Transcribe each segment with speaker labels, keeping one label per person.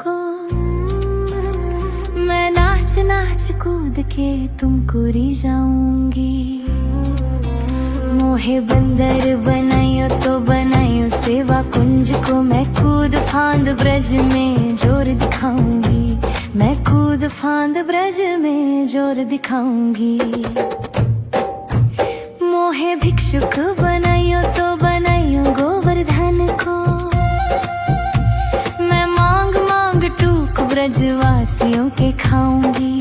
Speaker 1: को। मैं नाच नाच कूद के तुमको रिझाऊंगी। मोहे बंदर बनायो तो बनायो सेवा कुंज को। मैं कूद फांद ब्रज में जोर दिखाऊंगी। मैं कूद फांद ब्रज में जोर दिखाऊंगी। मोहे भिक्षुक बनायो तो बनायो गोवर्धन को। मैं मांग मांग टूक ब्रजवासियों के खाऊंगी।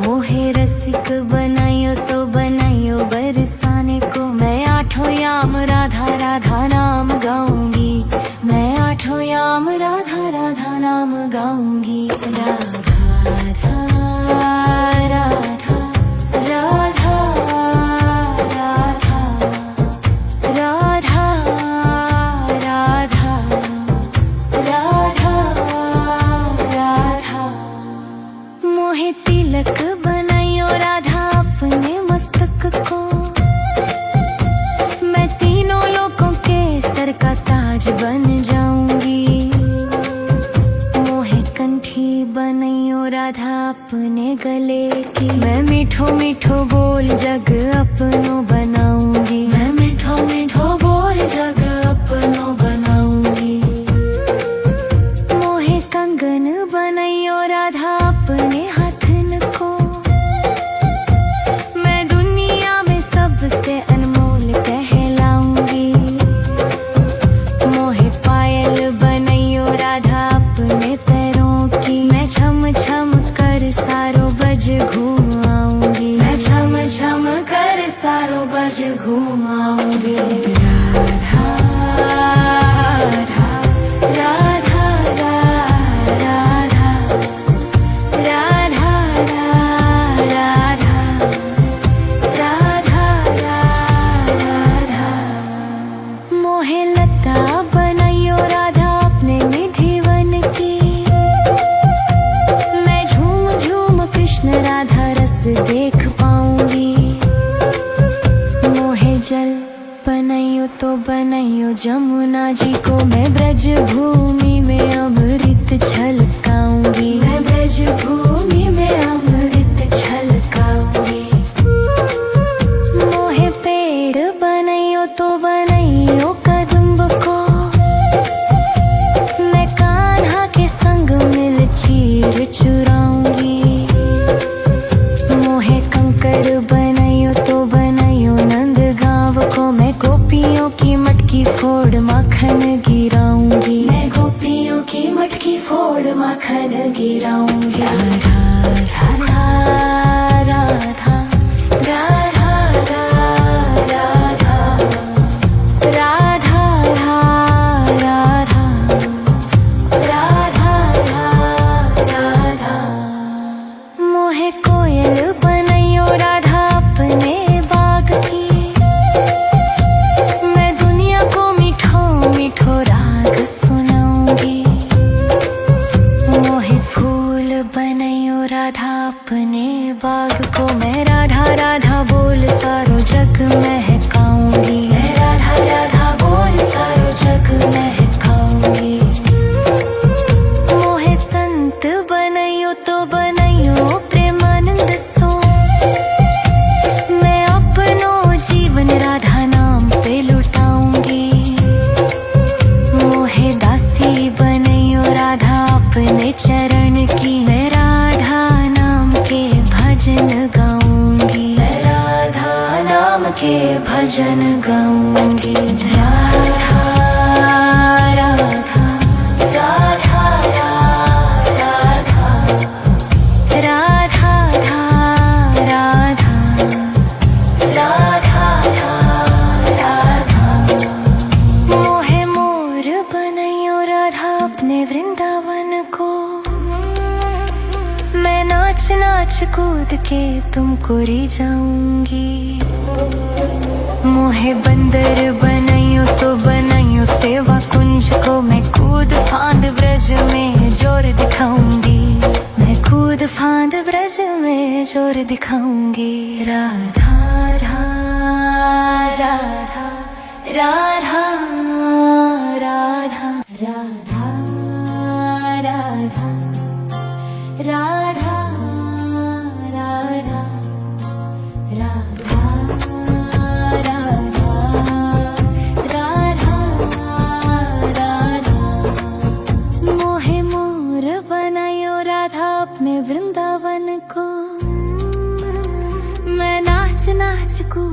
Speaker 1: मोहे रसिक बनायो तो बनायो बरसाने को। मैं आठों याम राधा राधा नाम गाऊंगी। मैं आठों याम राधा राधा नाम गाऊंगी। राधा राधा राधा राधा राधा राधा राधा राधा। मोहे तिलक बनायो राधा अपने मस्तक को। मैं तीनों लोगों के सर का ताज बन जाऊंगी। मोहे कंठी बनायो राधा अपने गले की। मैं मीठो मीठो बोल जग अपनो बनाऊंगी। मैं मीठो मीठो बोल जग अपनो बनाऊंगी। मोहे कंगन बनायो राधा अपने हाथन को। मैं दुनिया में सबसे अनमोल कहलाऊंगी। मोहे पायल बनायो राधा अपने पैरों की। मैं छम छम कर सारो बज घूम आऊंगी। मैं छम छम कर सारो बज घूम आऊंगी। राधा राधा राधा राधा राधा राधा राधा राधा। मोहे लता बनायो राधा अपने निधि वन की। मैं झूम झूम कृष्ण राधा रस देख पाऊंगी। मोहे जल बनायो तो बनायो जमुना जी को। मैं ब्रज भूमि में अमृत छलकाऊंगी। मैं ब्रज भूमि में अमृत छलकाऊंगी। मोहे पेड़ बनायो तो बनायो कदम्ब को। मैं कान्हा के संग मिल चीर चुराऊंगी। मोहे कंकर बनायो तो बनायो नंद गांव को। मैं गोपियों की मटकी फोड़ माखन गिराऊंगी। मैं गोपियों की मटकी फोड़ माखन गिराऊंगी। राधा राधा राधा राधा राधा राधा राधा राधा राधा। मोहे कोयल बनायो राधा अपने बाग की। मैं दुनिया को मीठो मीठो राग सुनाऊंगी। मोहे फूल बनायो राधा अपने बाग को। मैं राधा राधा बोल सारो जग महकाऊंगी। मैं राधा राधा बोल सारो जग महकाऊंगी। मोहे संत बनायो तो बनायो प्रेमानंद सो। मैं अपनो जीवन राधा नाम पे लुटाऊंगी। मोहे दासी बनायो राधा अपने चरण की। मैं राधा नाम के भजन गाऊंगी। मैं राधा नाम के भजन गाऊंगी। राधा राधा राधा राधा राधा राधा राधा राधा। मोहे मोर बनायो राधा अपने वृंदावन को। मैं नाच नाच कूद के तुमको रिझाऊंगी। मोहे बंदर बनायो तो बनायो सेवा कुंज को। मैं कूद फांद ब्रज में जोर दिखाऊंगी। मैं कूद फांद ब्रज में जोर दिखाऊंगी। राधा राधा राधा राधा राधा राधा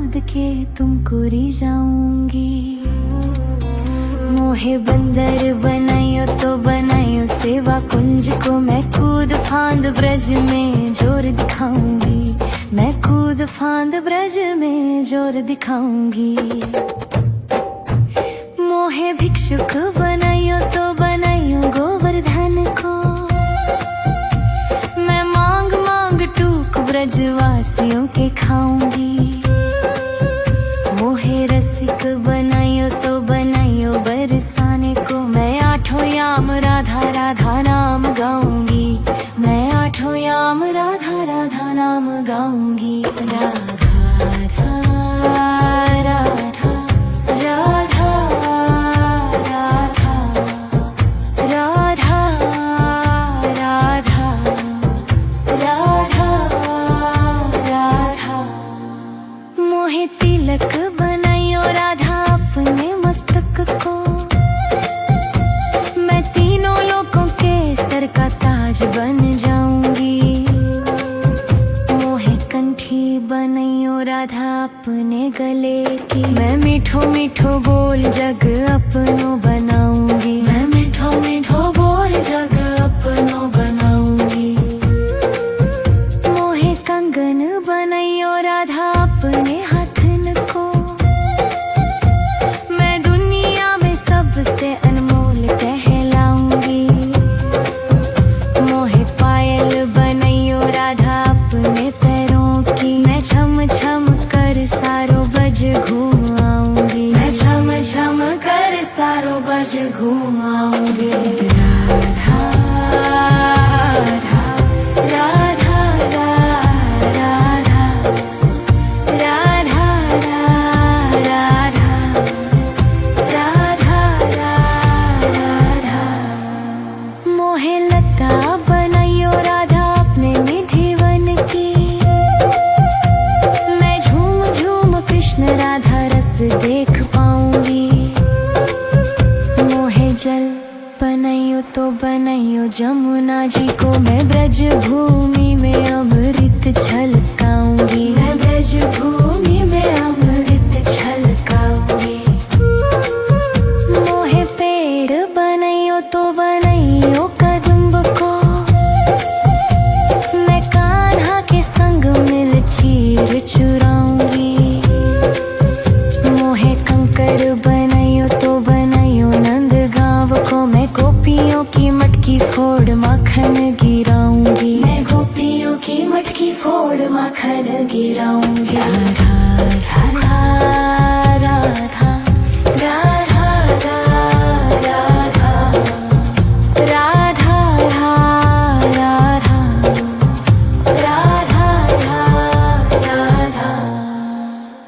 Speaker 1: कूद के तुमको रिझाऊंगी। मोहे बंदर बनायो तो बनायो सेवा कुंज को, मैं कूद फांद ब्रज में जोर दिखाऊंगी। मैं कूद फांद ब्रज में जोर दिखाऊंगी। मोहे भिक्षुक बनायो तो बनायो गोवर्धन को, मैं मांग मांग टूक ब्रजवासियों के खाऊंगी। मोहे रसिक बनायो तो बनायो बरसाने को, मैं आठों याम राधा राधा नाम गाऊंगी। मैं आठों याम राधा राधा नाम गाऊंगी। राधा राधा राधा राधा राधा राधा राधा राधा। मोहे तिलक बनायो राधा अपने मस्तक को, मैं तीनों लोगों के सर का ताज बन जाऊंगी। मोहे कंठी बनायो राधा अपने गले की, मैं मीठो मीठो बोल जग अपनो बनाऊंगी। मैं मीठो मीठो बोल जग अपनो बनाऊंगी। मोहे कंगन बनायो राधा अपने हाथन को, मैं दुनिया में सबसे अनमोल कहलाऊंगी। मोहे पायल बनायो राधा अपने पैरों की, मैं छम छम कर सारो बज घूम आऊंगी। मैं छम छम कर सारो बज घूम आऊंगी। राधा राधा राधा राधा राधा राधा राधा राधा। मोहे लता बनायो राधा अपने निधि वन की, मैं झूम झूम कृष्ण राधा रस देख पाऊंगी। मोहे जल बनायो तो बनायो जमुना जी को, मैं ब्रज भूमि में अमृत छलकाऊंगी। मैं ब्रज भूमि में अमृत छलकाऊंगी। मोहे पेड़ बनायो तो बनायो कदम्ब को, मैं कान्हा के संग मिल चीर चुराऊंगी। मोहे कंकर बनायो तो बनायो नंद गांव को, मैं गोपियों की मटकी फोड़ माखन गिराऊंगी। मैं गोपियों की मटकी फोड़ माखन गिराऊंगी। राधा राधा राधा राधा राधा राधा राधा राधा राधा।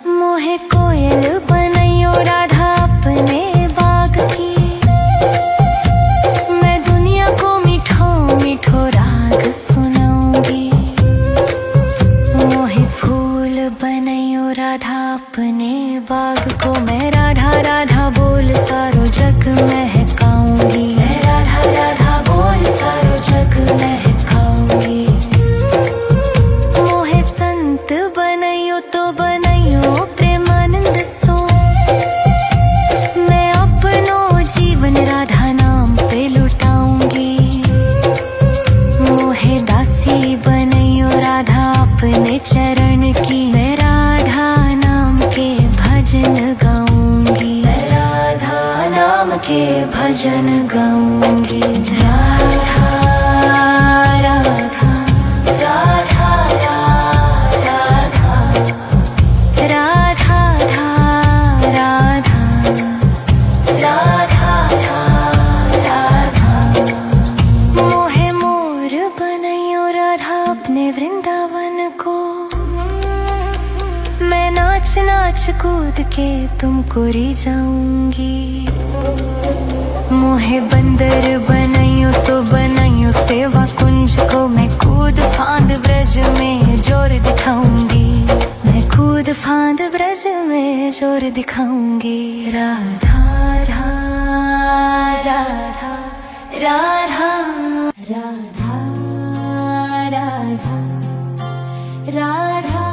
Speaker 1: मोहे कोयल बनायो राधा अपने बाग की, मैं दुनिया को मीठो मीठो राग सुनाऊंगी। मोहे फूल बनायो राधा अपने बाग को, मैं राधा राधा बोल सारो जग महकाऊंगी। मैं राधा राधा बोल सारो जग महकाऊंगी। मोहे संत बनायो तो बनायो प्रेमानंद सो, मैं अपनो जीवन राधा नाम पे लुटाऊंगी। मोहे दासी बनायो राधा अपने चरण की, मैं राधा नाम के भजन गाऊंगी। मैं राधा नाम के भजन गाऊंगी। राधा राधा राधा राधा राधा राधा राधा। मोहे मोर बनायो राधा अपने वृंदावन को, मैं नाच नाच कूद के तुमको रिझाऊंगी। मोहे बंदर बनायो तो बनायो सेवा कुंज को, मैं कूद फांद ब्रज में जोर दिखाऊंगी। मैं कूद फांद ब्रज में जोर दिखाऊंगी। राधा राधा राधा राधा राधा राधा राधा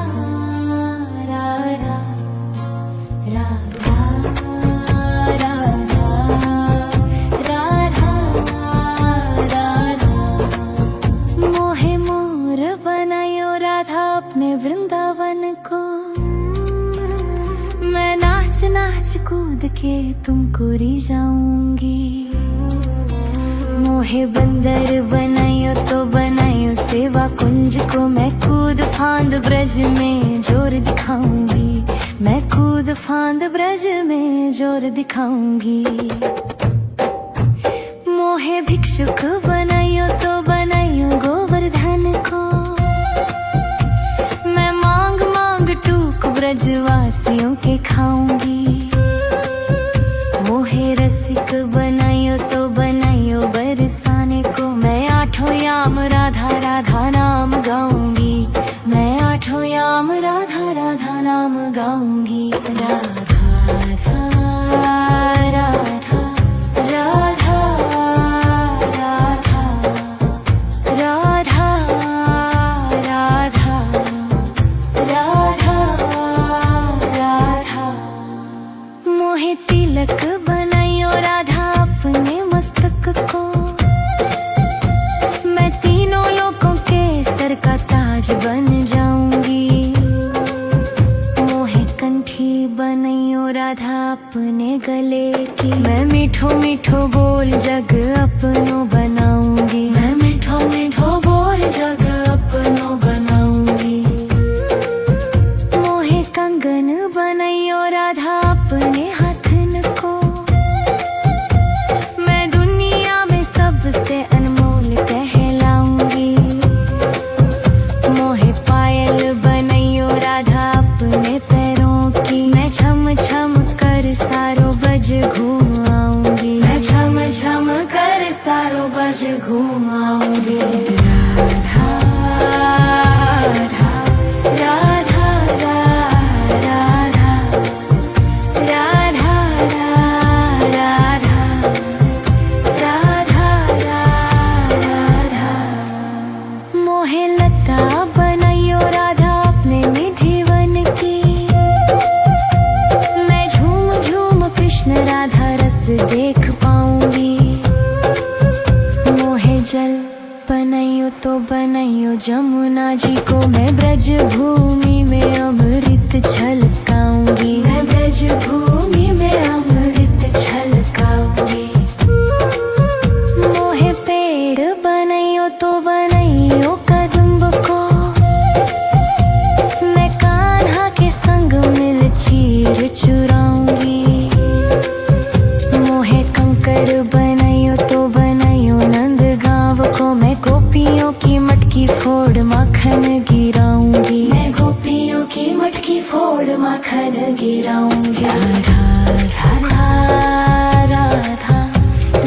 Speaker 1: राधा कूद के तुमको रिझाऊंगी। मोहे बंदर बनायो तो बनायो सेवा कुंज को, मैं कूद फांद ब्रज में जोर दिखाऊंगी। मैं कूद फांद ब्रज में जोर दिखाऊंगी। मोहे भिक्षुक बनायो तो बनायो गोवर्धन को, मैं मांग मांग टूक ब्रजवासियों के खाऊंगी। मोहे रसिक बनायो तो बनायो बरसाने को, मैं आठों याम राधा राधा नाम गाऊंगी। मैं आठों याम राधा राधा नाम गाऊंगी। राधा राधा राधा राधा राधा राधा राधा राधा। मोहे तिलक बनायो राधा अपने मस्तक को, मैं तीनों लोगों के सर का ताज बन जाऊंगी। मोहे कंठी बनायो राधा अपने गले की, मैं मीठो मीठो बोल जग अपनो बनाऊंगी। मैं मीठो मीठो बोल जग अपनो बनाऊंगी। मोहे कंगन बनायो राधा अपने हाथन को, मैं दुनिया में सबसे अनमोल कहलाऊंगी। मोहे पायल बनायो राधा अपने पैरों की, मैं छम छम कर सारो बज घूम आऊंगी। मैं छम छम कर सारो बज घूम आऊंगी। राधा राधा राधा राधा राधा राधा राधा राधा। मोहे लता बनायो राधा अपने निधि वन की, मैं झूम झूम कृष्ण राधा रस देख पाऊंगी। मोहे जल बनायो तो बनायो जमुना जी को, मैं ब्रज भूमि में अमृत छलकाऊंगी। मैं ब्रज भूमि में अमृत छलकाऊंगी। मोहे पेड़ बनायो तो बनायो कदम्ब को, मैं कान्हा के संग मिल चीर चुराऊंगी। मोहे कंकर बनायो तो बनायो नंद गांव को, मैं गोपियों की मटकी फोड़ माखन गिराऊंगी। मैं गोपियों की मटकी फोड़ माखन गिराऊंगी। राधा राधा राधा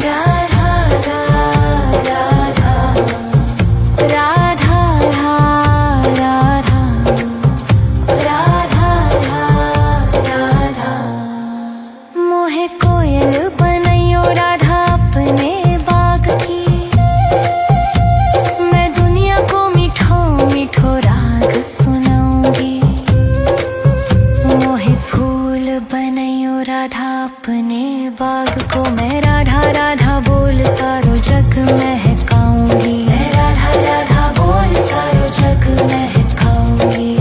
Speaker 1: राधा राधा राधा राधा राधा राधा। मोहे कोयल बनायो राधा अपने बाग की, मैं दुनिया को मीठो मीठो राग सुनाऊंगी। मोहे फूल बनायो राधा अपने बाग को, मैं राधा राधा बोल सारो जग महकाऊंगी। मैं राधा राधा बोल सारो जग महकाऊंगी।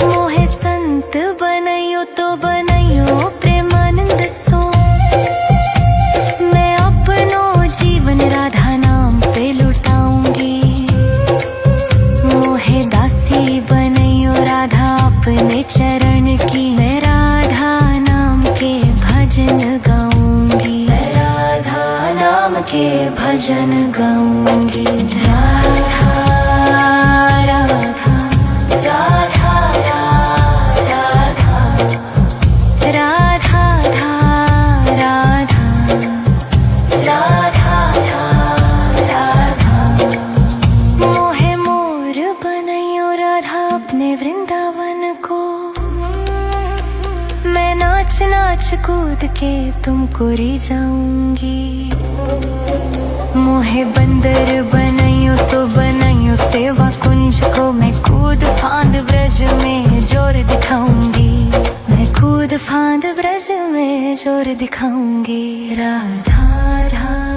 Speaker 1: मोहे संत बनायो तो बनायो प्रेमानंद सो, मैं अपनो जीवन राधा नाम पे लुटाऊंगी। मोहे दासी बनायो राधा अपने चरण की, मैं राधा नाम के भजन गाऊंगी। मैं राधा नाम के भजन गाऊंगी। राधा राधा राधा राधा राधा राधा राधा। मोहे मोर बनायो राधा अपने वृंदावन को, मैं नाच नाच कूद के तुमको रिझाऊंगी। मोहे बंदर बनायो तो बनायो सेवा कुंज को, मैं कूद फांद ब्रज में जोर दिखाऊंगी। मैं कूद फांद ब्रज में जोर दिखाऊंगी। राधा राधा